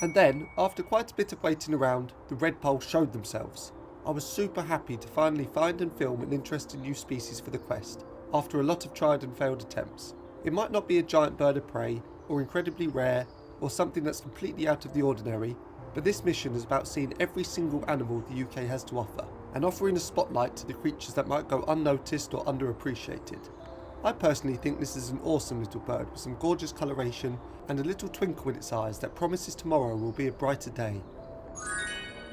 And then, after quite a bit of waiting around, the redpoll showed themselves. I was super happy to finally find and film an interesting new species for the quest, after a lot of tried and failed attempts. It might not be a giant bird of prey, or incredibly rare, or something that's completely out of the ordinary, but this mission is about seeing every single animal the UK has to offer, and offering a spotlight to the creatures that might go unnoticed or underappreciated. I personally think this is an awesome little bird with some gorgeous coloration and a little twinkle in its eyes that promises tomorrow will be a brighter day.